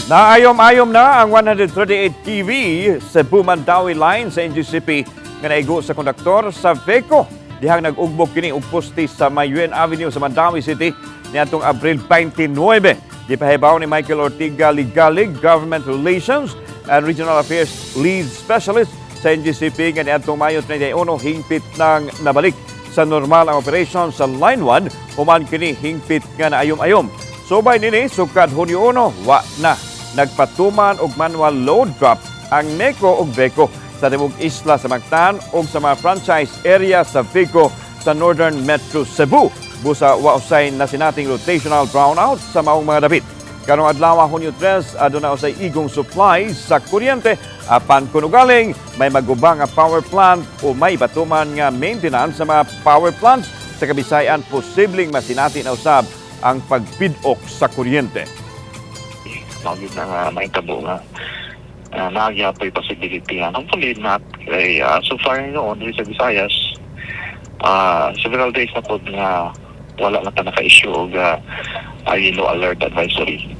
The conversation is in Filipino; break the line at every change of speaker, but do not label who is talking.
Naayom-ayom na ang 138 kV Cebu Mandaue line sa NGCP nga naigo sa konduktor sa VECO. Dihang nag-ugbok kini og poste sa Mayo Avenue sa Mandaue City niadtong Abril 29. Gipahibaw ni Michael Ortega Ligalig, Government Relations and Regional Affairs Lead Specialist sa NGCP nga niadtong Mayo 31 hingpit ng nabalik sa normal ang operation sa Line 1 human kini hingpit nga naayom-ayom. Subay nini sukad Hunyo 1 wa na nagpatuman og manual load drop ang NECO ug VECO sa timog isla sa Mactan ug sa mga franchise area sa VECO sa Northern Metro Cebu. Busa wa usay na sinating rotational brownout sa maong mga dapit. Karong adlaw Hunyo 3 aduna usay igong supply sa kuryente apan kuno galing may magubang nga power plant o may batuman nga maintenance sa mga power plants sa Kabisayan posibleng masinati na usab ang pagpidok sa kuryente.
Lagi na may tabo nga nagya po yung possibility nga. Hopefully not. So far noon, sa Visayas, several days na po nga wala na naka-issue og yellow alert advisory.